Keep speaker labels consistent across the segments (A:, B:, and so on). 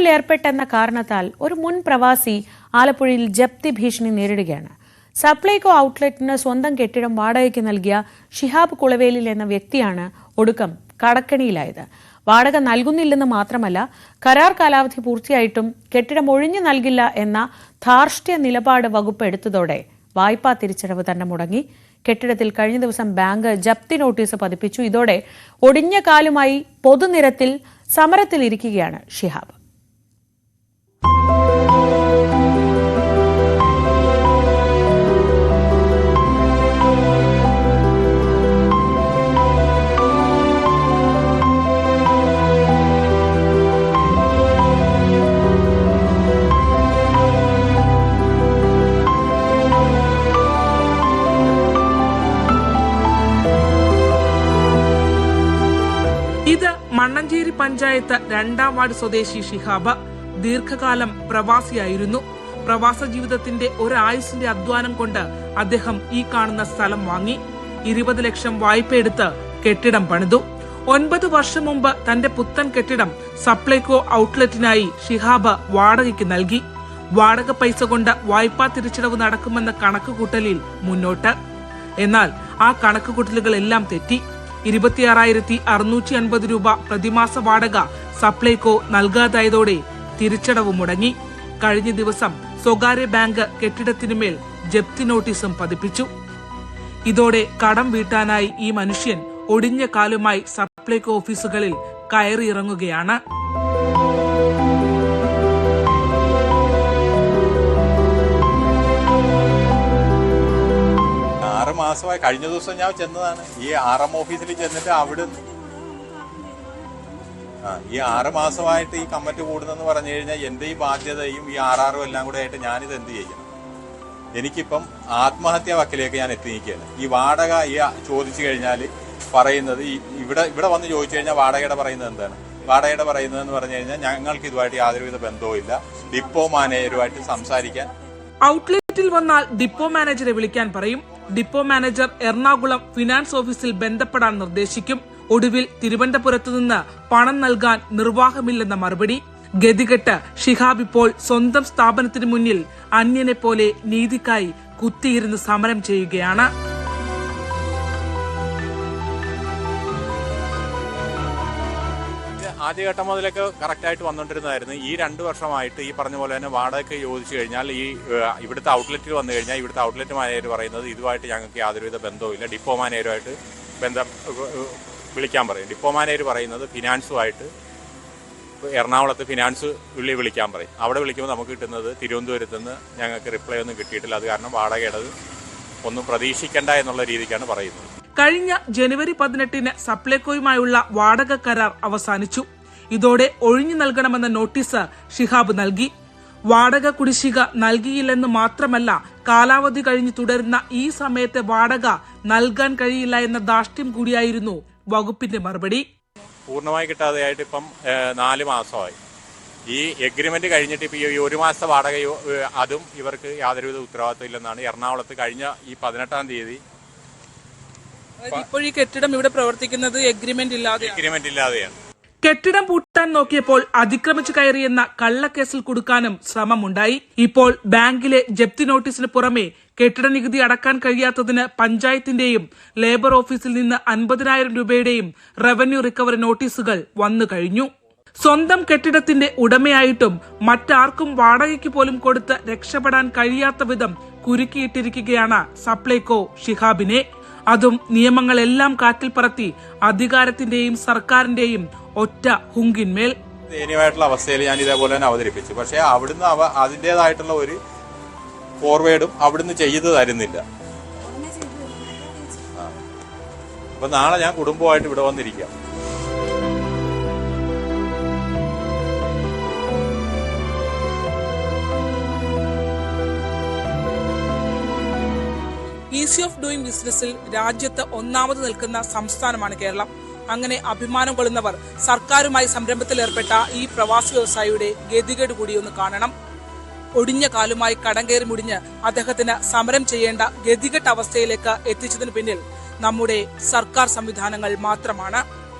A: ഇടപാടിൽ ഏർപ്പെട്ടെന്ന കാരണത്താൽ ഒരു മുൻ പ്രവാസി ആലപ്പുഴയിൽ ജപ്തി ഭീഷണി നേരിടുകയാണ്. സപ്ലൈകോ ഔട്ട്ലെറ്റിന് സ്വന്തം കെട്ടിടം വാടകയ്ക്ക് നൽകിയ ഷിഹാബ് കുളവേലിൽ എന്ന വ്യക്തിയാണ് ഒടുക്കം കടക്കണിയിലായത്. വാടക നൽകുന്നില്ലെന്ന് മാത്രമല്ല, കരാർ കാലാവധി പൂർത്തിയായിട്ടും കെട്ടിടം ഒഴിഞ്ഞു നൽകില്ല എന്ന ധാർഷ്ട്യ നിലപാട് വകുപ്പ് എടുത്തതോടെ വായ്പാ തിരിച്ചടവ് തന്നെ മുടങ്ങി. കെട്ടിടത്തിൽ കഴിഞ്ഞ ദിവസം ബാങ്ക് ജപ്തി നോട്ടീസ് പതിപ്പിച്ചു. ഇതോടെ ഒടിഞ്ഞ കാലുമായി പൊതുനിരത്തിൽ സമരത്തിലിരിക്കുകയാണ് ഷിഹാബ്.
B: ഇത് മണ്ണഞ്ചേരി പഞ്ചായത്ത് 2ാം വാർഡ് സ്വദേശി ഷിഹാബ് ദീർഘകാലം പ്രവാസിയായിരുന്നു. പ്രവാസ ജീവിതത്തിന്റെ ഒരായുസിന്റെ അധ്വാനം കൊണ്ട് അദ്ദേഹം ഈ കാണുന്ന സ്ഥലം വാങ്ങി 20 ലക്ഷം വായ്പയെടുത്ത് കെട്ടിടം പണിതു. 9 വർഷം മുമ്പ് തന്റെ പുത്തൻ കെട്ടിടം സപ്ലൈകോ ഔട്ട്ലെറ്റിനായി ഷിഹാബ് വാടകയ്ക്ക് നൽകി. വാടക പൈസ കൊണ്ട് വായ്പാ തിരിച്ചടവ് നടക്കുമെന്ന കണക്കുകൂട്ടലിൽ മുന്നോട്ട്. എന്നാൽ ആ കണക്കുകൂട്ടലുകളെല്ലാം തെറ്റി. 26,650 രൂപ പ്രതിമാസ വാടക സപ്ലൈകോ നൽകാതായതോടെ തിരിച്ചടവ് മുടങ്ങി. കഴിഞ്ഞ ദിവസം സ്വകാര്യ ബാങ്ക് കെട്ടിടത്തിനുമേൽ ജപ്തി നോട്ടീസും പതിപ്പിച്ചു. ഇതോടെ കടം വീട്ടാനായി ഈ മനുഷ്യൻ ഒടിഞ്ഞ കാലുമായി സപ്ലൈകോ ഓഫീസുകളിൽ കയറിയിറങ്ങുകയാണ്.
C: 6 മാസമായി. കഴിഞ്ഞ ദിവസം ഞാൻ ചെന്നതാണ് ഈ RM ഓഫീസിൽ ചെന്നിട്ട് അവിടുന്ന് ഈ 6 മാസമായിട്ട് ഈ കമ്മിറ്റി കൂടുന്നെന്ന് പറഞ്ഞു കഴിഞ്ഞാൽ എന്റെ ഈ ബാധ്യതയും ഈ RR എല്ലാം കൂടെ ആയിട്ട് ഞാനിത് എന്ത് ചെയ്യണം? എനിക്കിപ്പം ആത്മഹത്യാ വക്കിലേക്ക് ഞാൻ എത്തി നിൽക്കുകയാണ്. ഈ വാടക ഈ ചോദിച്ചു കഴിഞ്ഞാൽ പറയുന്നത് ഇവിടെ വന്ന് ചോദിച്ചു കഴിഞ്ഞാൽ വാടകയുടെ പറയുന്നത് എന്താണ്? വാടകയുടെ പറയുന്നതെന്ന് പറഞ്ഞു കഴിഞ്ഞാൽ ഞങ്ങൾക്ക് ഇതുമായിട്ട് യാതൊരുവിധ ബന്ധവും ഇല്ല, ഡിപ്പോ മാനേജറുമായിട്ട് സംസാരിക്കാൻ.
B: ഔട്ട്ലെറ്റിൽ വന്നാൽ ഡിപ്പോ മാനേജറെ വിളിക്കാൻ പറയും. ഡിപ്പോ മാനേജർ എറണാകുളം ഫിനാൻസ് ഓഫീസിൽ ബന്ധപ്പെടാൻ നിർദ്ദേശിക്കും. ഒടുവിൽ തിരുവനന്തപുരത്ത് നിന്ന് പണം നൽകാൻ നിർവാഹമില്ലെന്ന മറുപടി. ഗതികെട്ട് ഷിഹാബ് ഇപ്പോൾ സ്വന്തം സ്ഥാപനത്തിന് മുന്നിൽ അന്യനെ പോലെ നീതിക്കായി കുത്തിയിരുന്ന് സമരം ചെയ്യുകയാണ്.
C: ആദ്യഘട്ടം മുതലൊക്കെ കറക്റ്റായിട്ട് വന്നുകൊണ്ടിരുന്നതായിരുന്നു. ഈ 2 വർഷമായിട്ട് ഈ പറഞ്ഞ പോലെ തന്നെ വാടക ചോദിച്ചു കഴിഞ്ഞാൽ ഇവിടുത്തെ ഔട്ട്ലെറ്റിൽ വന്നു കഴിഞ്ഞാൽ ഇവിടുത്തെ ഔട്ട്ലെറ്റ് മാനേജർ പറയുന്നത് ഇതുമായിട്ട് ഞങ്ങൾക്ക് യാതൊരുവിധ ബന്ധവുമില്ല, ഡിപ്പോ മാനേജറുമായിട്ട് വിളിക്കാൻ പറയും. ഡിപ്പോ മാനേജർ പറയുന്നത് ഫിനാൻസുമായിട്ട് എറണാകുളത്ത് ഫിനാൻസ് വിളിക്കാൻ പറയും. അവിടെ വിളിക്കുമ്പോൾ നമുക്ക് കിട്ടുന്നത് തിരുവനന്തപുരത്ത് നിന്ന് ഞങ്ങൾക്ക് റിപ്ലൈ ഒന്നും കിട്ടിയിട്ടില്ല, അത് കാരണം വാടകയുടേത് ഒന്നും പ്രതീക്ഷിക്കേണ്ട എന്നുള്ള രീതിക്കാണ് പറയുന്നത്.
B: കഴിഞ്ഞ ജനുവരി 18-ന് സപ്ലൈകോയുമായുള്ള വാടക കരാർ അവസാനിച്ചു. ഇതോടെ ഒഴിഞ്ഞു നൽകണമെന്ന നോട്ടീസ് ഷിഹാബ് നൽകി. വാടക കുടിശ്ശിക നൽകിയില്ലെന്ന് മാത്രമല്ല, കാലാവധി കഴിഞ്ഞ് തുടരുന്ന ഈ സമയത്തെ വാടക നൽകാൻ കഴിയില്ല എന്ന ധാർഷ്ട്യം കൂടിയായിരുന്നു വകുപ്പിന്റെ മറുപടി.
C: പൂർണ്ണമായി കിട്ടാതെയായിട്ട് ഇപ്പം 4 മാസമായി. ഈ എഗ്രിമെന്റ് കഴിഞ്ഞിട്ട് ഇപ്പൊ ഈ 1 മാസത്തെ വാടക അതും ഇവർക്ക് യാതൊരുവിധ ഉത്തരവാദിത്വം ഇല്ലെന്നാണ് എറണാകുളത്ത് കഴിഞ്ഞ ഈ 18-ാം തീയതി.
B: ഇപ്പോൾ ഈ കെട്ടിടം ഇവിടെ പ്രവർത്തിക്കുന്നത് എഗ്രിമെന്റ്
C: ഇല്ലാതെയാണ്.
B: കെട്ടിടം പൂട്ടാൻ നോക്കിയപ്പോൾ അതിക്രമിച്ചു കയറിയെന്ന കള്ളക്കേസിൽ കുടുക്കാനും ശ്രമമുണ്ടായി. ഇപ്പോൾ ബാങ്കിലെ ജപ്തി നോട്ടീസിന് പുറമെ കെട്ടിട നികുതി അടക്കാൻ കഴിയാത്തതിന് പഞ്ചായത്തിന്റെയും ലേബർ ഓഫീസിൽ നിന്ന് 50,000 രൂപയുടെയും റവന്യൂ റിക്കവറി നോട്ടീസുകൾ വന്നു കഴിഞ്ഞു. സ്വന്തം കെട്ടിടത്തിന്റെ ഉടമയായിട്ടും മറ്റാർക്കും വാടകയ്ക്ക് പോലും കൊടുത്ത് രക്ഷപ്പെടാൻ കഴിയാത്ത വിധം കുരുക്കിയിട്ടിരിക്കുകയാണ് സപ്ലൈകോ ഷിഹാബിനെ. അതും നിയമങ്ങളെല്ലാം കാറ്റിൽ പറത്തി അധികാരത്തിന്റെയും സർക്കാരിന്റെയും ഒറ്റ ഹുങ്കിന്മേൽ.
C: ദയനീയമായിട്ടുള്ള അവസ്ഥയിൽ ഞാൻ ഇതേപോലെ തന്നെ അവതരിപ്പിച്ചു. പക്ഷേ അവിടുന്ന് അതിൻ്റെതായിട്ടുള്ള ഒരു ഫോർവേഡും അവിടുന്ന് ചെയ്തു തരുന്നില്ല. അപ്പൊ നാളെ ഞാൻ കുടുംബമായിട്ട് ഇവിടെ വന്നിരിക്കാം.
B: ഈസി ഓഫ് ഡൂയിങ് ബിസിനസ്സിൽ രാജ്യത്ത് 1ാമത് നിൽക്കുന്ന സംസ്ഥാനമാണ് കേരളം. അങ്ങനെ അഭിമാനം കൊള്ളുന്നവർ സർക്കാരുമായി സംരംഭത്തിലേർപ്പെട്ട ഈ പ്രവാസി വ്യവസായിയുടെ ഗതികേട് കൂടി ഒന്ന് കാണണം. ഒടിഞ്ഞ കാലുമായി കടം കയറി മുടിഞ്ഞ് അദ്ദേഹത്തിന് സമരം ചെയ്യേണ്ട ഗതികെട്ട അവസ്ഥയിലേക്ക് എത്തിച്ചതിന് പിന്നിൽ നമ്മുടെ സർക്കാർ സംവിധാനങ്ങൾ മാത്രമാണ്.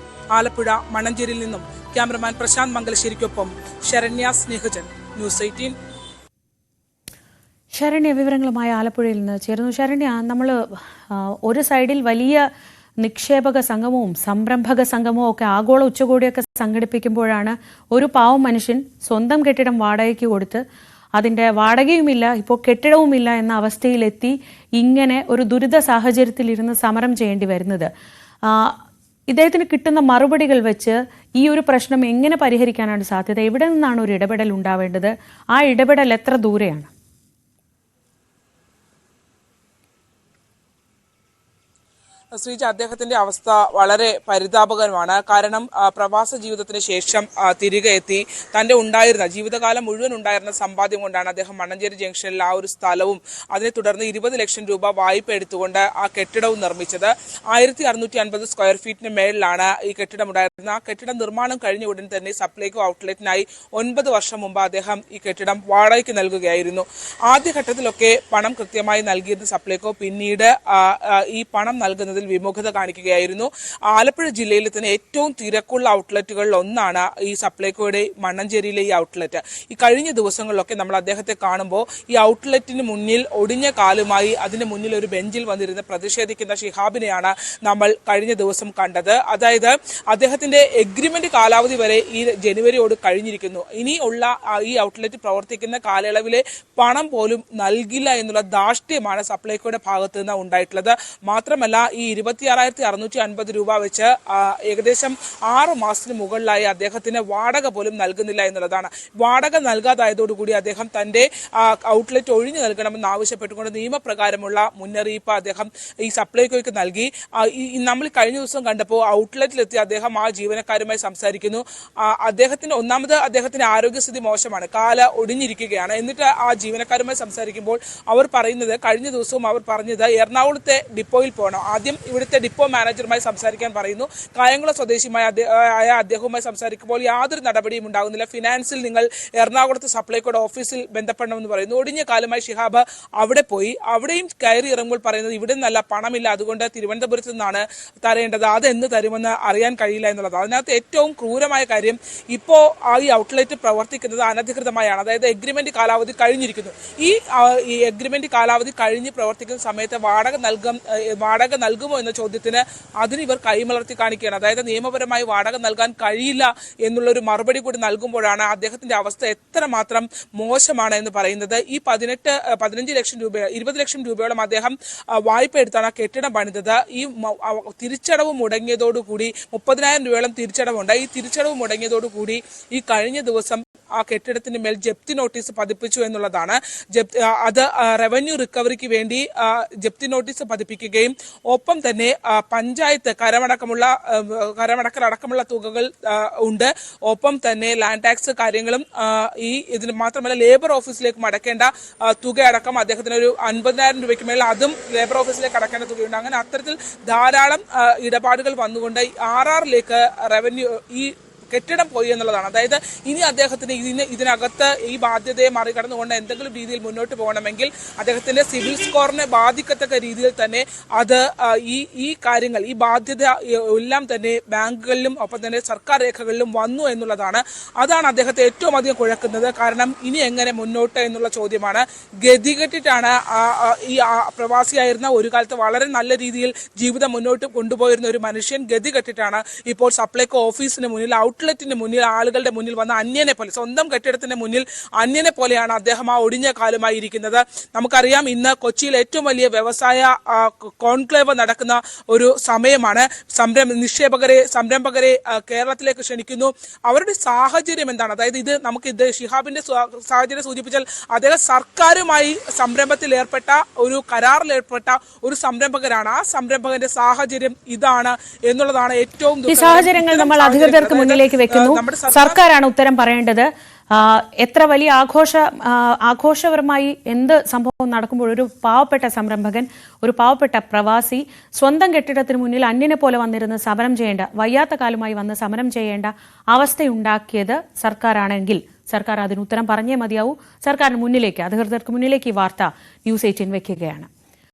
B: ആലപ്പുഴ മണ്ണഞ്ചേരിയിൽ നിന്നും ക്യാമറമാൻ പ്രശാന്ത് മംഗലശ്ശേരിക്കൊപ്പം ശരണ്യ സ്നേഹജൻ, ന്യൂസ് 18.
A: ശരണ്യ വിവരങ്ങളുമായി ആലപ്പുഴയിൽ നിന്ന് ചേർന്നു. ശരണ്യ, നമ്മൾ ഒരു സൈഡിൽ വലിയ നിക്ഷേപക സംഗമവും സംരംഭക സംഗമവും ഒക്കെ ആഗോള ഉച്ചകോടിയൊക്കെ സംഘടിപ്പിക്കുമ്പോഴാണ് ഒരു പാവം മനുഷ്യൻ സ്വന്തം കെട്ടിടം വാടകയ്ക്ക് കൊടുത്ത് അതിൻ്റെ വാടകയുമില്ല, ഇപ്പോൾ കെട്ടിടവുമില്ല എന്ന അവസ്ഥയിലെത്തി ഇങ്ങനെ ഒരു ദുരിത സാഹചര്യത്തിലിരുന്ന് സമരം ചെയ്യേണ്ടി വരുന്നത്. ഇദ്ദേഹത്തിന് കിട്ടുന്ന മറുപടികൾ വെച്ച് ഈ ഒരു പ്രശ്നം എങ്ങനെ പരിഹരിക്കാനാണ് സാധ്യത? എവിടെ നിന്നാണ് ഒരു ഇടപെടൽ ഉണ്ടാവേണ്ടത്? ആ ഇടപെടൽ എത്ര ദൂരെയാണ്?
B: ശ്രീജ, അദ്ദേഹത്തിന്റെ അവസ്ഥ വളരെ പരിതാപകരമാണ്. കാരണം പ്രവാസ ജീവിതത്തിന് ശേഷം തിരികെ എത്തി തന്റെ ഉണ്ടായിരുന്ന ജീവിതകാലം മുഴുവൻ ഉണ്ടായിരുന്ന സമ്പാദ്യം കൊണ്ടാണ് അദ്ദേഹം മണ്ണഞ്ചേരി ജംഗ്ഷനിൽ ആ ഒരു സ്ഥലവും അതിനെ തുടർന്ന് 20 ലക്ഷം രൂപ വായ്പ എടുത്തുകൊണ്ട് ആ കെട്ടിടവും നിർമ്മിച്ചത്. 1650 സ്ക്വയർ ഫീറ്റിന് മേളിലാണ് ഈ കെട്ടിടം ഉണ്ടായിരുന്നത്. ആ കെട്ടിട നിർമ്മാണം കഴിഞ്ഞ ഉടൻ തന്നെ സപ്ലൈകോ ഔട്ട്ലെറ്റിനായി 9 വർഷം മുമ്പ് അദ്ദേഹം ഈ കെട്ടിടം വാടകയ്ക്ക് നൽകുകയായിരുന്നു. ആദ്യഘട്ടത്തിലൊക്കെ പണം കൃത്യമായി നൽകിയിരുന്ന സപ്ലൈകോ പിന്നീട് ഈ പണം നൽകുന്നതിൽ വിമുഖത കാണിക്കുകയായിരുന്നു. ആലപ്പുഴ ജില്ലയിൽ തന്നെ ഏറ്റവും തിരക്കുള്ള ഔട്ട്ലെറ്റുകളിൽ ഒന്നാണ് ഈ സപ്ലൈകോയുടെ മണ്ണഞ്ചേരിയിലെ ഈ ഔട്ട്ലെറ്റ്. ഈ കഴിഞ്ഞ ദിവസങ്ങളിലൊക്കെ നമ്മൾ അദ്ദേഹത്തെ കാണുമ്പോൾ ഈ ഔട്ട്ലെറ്റിന് മുന്നിൽ ഒടിഞ്ഞ കാലുമായി അതിന് മുന്നിൽ ഒരു ബെഞ്ചിൽ വന്നിരുന്ന് പ്രതിഷേധിക്കുന്ന ഷിഹാബിനെയാണ് നമ്മൾ കഴിഞ്ഞ ദിവസം കണ്ടത്. അതായത് അദ്ദേഹത്തിന്റെ എഗ്രിമെന്റ് കാലാവധി വരെ ഈ ജനുവരിയോട് കഴിഞ്ഞിരിക്കുന്നു. ഇനിയുള്ള ഈ ഔട്ട്ലെറ്റ് പ്രവർത്തിക്കുന്ന കാലയളവിലെ പണം പോലും നൽകില്ല എന്നുള്ള ധാർഷ്ട്യമാണ് സപ്ലൈകോയുടെ ഭാഗത്തു നിന്ന് ഉണ്ടായിട്ടുള്ളത്. മാത്രമല്ല ഈ 26,650 രൂപ വെച്ച് ഏകദേശം 6 മാസത്തിന് മുകളിലായി അദ്ദേഹത്തിന് വാടക പോലും നൽകുന്നില്ല എന്നുള്ളതാണ്. വാടക നൽകാതായതോടുകൂടി അദ്ദേഹം തന്റെ ഔട്ട്ലെറ്റ് ഒഴിഞ്ഞു നൽകണമെന്ന് ആവശ്യപ്പെട്ടുകൊണ്ട് നിയമപ്രകാരമുള്ള മുന്നറിയിപ്പ് അദ്ദേഹം ഈ സപ്ലൈകോയ്ക്ക് നൽകി. നമ്മൾ കഴിഞ്ഞ ദിവസം കണ്ടപ്പോൾ ഔട്ട്ലെറ്റിലെത്തി അദ്ദേഹം ആ ജീവനക്കാരുമായി സംസാരിക്കുന്നു. അദ്ദേഹത്തിന്റെ ആരോഗ്യസ്ഥിതി മോശമാണ്, കാല് ഒടിഞ്ഞിരിക്കുകയാണ്. എന്നിട്ട് ആ ജീവനക്കാരുമായി സംസാരിക്കുമ്പോൾ അവർ പറയുന്നത്, കഴിഞ്ഞ ദിവസവും അവർ പറഞ്ഞത് എറണാകുളത്തെ ഡിപ്പോയിൽ പോകണം. ആദ്യം ഇവിടുത്തെ ഡിപ്പോ മാനേജറുമായി സംസാരിക്കാൻ പറയുന്നു. കായംകുളം സ്വദേശിയായ അദ്ദേഹവുമായി സംസാരിക്കുമ്പോൾ യാതൊരു നടപടിയും ഉണ്ടാകുന്നില്ല. ഫിനാൻസിൽ നിങ്ങൾ എറണാകുളത്ത് സപ്ലൈകോയുടെ ഓഫീസിൽ ബന്ധപ്പെടണമെന്ന് പറയുന്നു. ഒടിഞ്ഞ കാലമായി ഷിഹാബ് അവിടെ പോയി. അവിടെയും കയറി ഇറങ്ങുമ്പോൾ പറയുന്നത് ഇവിടെ നിന്നല്ല, പണമില്ല, അതുകൊണ്ട് തിരുവനന്തപുരത്ത് നിന്നാണ് തരേണ്ടത്, അതെന്ന് തരുമെന്ന് അറിയാൻ കഴിയില്ല എന്നുള്ളത്. അതിനകത്ത് ഏറ്റവും ക്രൂരമായ കാര്യം, ഇപ്പോൾ ഈ ഔട്ട്ലെറ്റ് പ്രവർത്തിക്കുന്നത് അനധികൃതമായാണ്. അതായത് എഗ്രിമെന്റ് കാലാവധി കഴിഞ്ഞിരിക്കുന്നു. ഈ എഗ്രിമെന്റ് കാലാവധി കഴിഞ്ഞ് പ്രവർത്തിക്കുന്ന സമയത്ത് വാടക നൽകുമോ എന്ന ചോദ്യത്തിന് അതിന് ഇവർ കൈമലർത്തി കാണിക്കുകയാണ്. അതായത് നിയമപരമായി വാടക നൽകാൻ കഴിയില്ല എന്നുള്ളൊരു മറുപടി കൂടി നൽകുമ്പോഴാണ് അദ്ദേഹത്തിന്റെ അവസ്ഥ എത്രമാത്രം മോശമാണ് എന്ന് പറയുന്നത്. ഈ 15 ലക്ഷം രൂപ 20 ലക്ഷം രൂപയോളം അദ്ദേഹം വായ്പ എടുത്താണ് ആ കെട്ടിടം പണിതത്. ഈ തിരിച്ചടവ് മുടങ്ങിയതോടുകൂടി 30,000 രൂപയോളം തിരിച്ചടവുണ്ട്. ഈ തിരിച്ചടവ് മുടങ്ങിയതോടുകൂടി ഈ കഴിഞ്ഞ ദിവസം ആ കെട്ടിടത്തിന് മേൽ ജപ്തി നോട്ടീസ് പതിപ്പിച്ചു എന്നുള്ളതാണ്. അത് റവന്യൂ റിക്കവറിക്ക് വേണ്ടി ജപ്തി നോട്ടീസ് പതിപ്പിക്കുകയും ഒപ്പം തന്നെ പഞ്ചായത്ത് കരമടക്കലടക്കമുള്ള തുകകൾ ഉണ്ട്. ഒപ്പം തന്നെ ലാൻഡ് ടാക്സ് കാര്യങ്ങളും ഇതിന് മാത്രമല്ല ലേബർ ഓഫീസിലേക്ക് അടക്കേണ്ട തുകയടക്കം അദ്ദേഹത്തിന് ഒരു 50,000 രൂപയ്ക്ക് മേൽ അതും ലേബർ ഓഫീസിലേക്ക് അടക്കേണ്ട തുകയുണ്ട്. അങ്ങനെ അത്തരത്തിൽ ധാരാളം ഇടപാടുകൾ വന്നുകൊണ്ട് RRലേക്ക് റവന്യൂ ഈ കെട്ടിടം പോയി എന്നുള്ളതാണ്. അതായത് ഇനി അദ്ദേഹത്തിന് ഇതിനകത്ത് ഈ ബാധ്യതയെ മറികടന്നുകൊണ്ട് എന്തെങ്കിലും രീതിയിൽ മുന്നോട്ട് പോകണമെങ്കിൽ അദ്ദേഹത്തിന്റെ സിവിൽ സ്കോറിനെ ബാധിക്കത്തക്ക രീതിയിൽ തന്നെ അത് ഈ കാര്യങ്ങൾ, ഈ ബാധ്യത എല്ലാം തന്നെ ബാങ്കുകളിലും ഒപ്പം തന്നെ സർക്കാർ രേഖകളിലും വന്നു എന്നുള്ളതാണ്. അതാണ് അദ്ദേഹത്തെ ഏറ്റവും അധികം കുഴക്കുന്നത്. കാരണം ഇനി എങ്ങനെ മുന്നോട്ട് എന്നുള്ള ചോദ്യമാണ്. ഗതികെട്ടിട്ടാണ് ഈ പ്രവാസിയായിരുന്ന, ഒരു കാലത്ത് വളരെ നല്ല രീതിയിൽ ജീവിതം മുന്നോട്ട് കൊണ്ടുപോയിരുന്ന ഒരു മനുഷ്യൻ ഗതികെട്ടിട്ടാണ് ഇപ്പോൾ സപ്ലൈകോ ഓഫീസിന് മുന്നിൽ, ഔട്ട്ലെറ്റിന് മുന്നിൽ, ആളുകളുടെ മുന്നിൽ വന്ന അന്യനെ പോലെ, സ്വന്തം കെട്ടിടത്തിന്റെ മുന്നിൽ അന്യനെ പോലെയാണ് അദ്ദേഹം ആ ഒടിഞ്ഞ കാലുമായി ഇരിക്കുന്നത്. നമുക്കറിയാം, ഇന്ന് കൊച്ചിയിൽ ഏറ്റവും വലിയ വ്യവസായ കോൺക്ലേവ് നടക്കുന്ന ഒരു സമയമാണ്. സംരംഭകരെ കേരളത്തിലേക്ക് ക്ഷണിക്കുന്നു. അവരുടെ സാഹചര്യം എന്താണ്? അതായത് നമുക്ക് ഷിഹാബിന്റെ സാഹചര്യം സൂചിപ്പിച്ചാൽ അദ്ദേഹം സർക്കാരുമായി സംരംഭത്തിൽ ഏർപ്പെട്ട ഒരു കരാറിൽ ഏർപ്പെട്ട ഒരു സംരംഭകരാണ്. ആ സംരംഭകന്റെ സാഹചര്യം ഇതാണ് എന്നുള്ളതാണ് ഏറ്റവും
A: ഈ സാഹചര്യങ്ങൾ നമ്മൾ അധികൃതർക്ക് മുന്നിലേക്ക് വെക്കുന്നു. സർക്കാരാണ് ഉത്തരം പറയേണ്ടത്. എത്ര വലിയ ആഘോഷപരമായി എന്ത് സംഭവം നടക്കുമ്പോൾ ഒരു പാവപ്പെട്ട സംരംഭകൻ, ഒരു പാവപ്പെട്ട പ്രവാസി സ്വന്തം കെട്ടിടത്തിന് മുന്നിൽ അന്യനെ പോലെ വന്നിരുന്ന് സമരം ചെയ്യേണ്ട, വയ്യാത്ത കാലമായി വന്ന് സമരം ചെയ്യേണ്ട അവസ്ഥയുണ്ടാക്കിയത് സർക്കാരാണെങ്കിൽ സർക്കാർ അതിന് ഉത്തരം പറഞ്ഞേ മതിയാവൂ. സർക്കാരിന് മുന്നിലേക്ക്, അധികൃതർക്ക് മുന്നിലേക്ക് ഈ വാർത്ത ന്യൂസ് 18 വെക്കുകയാണ്.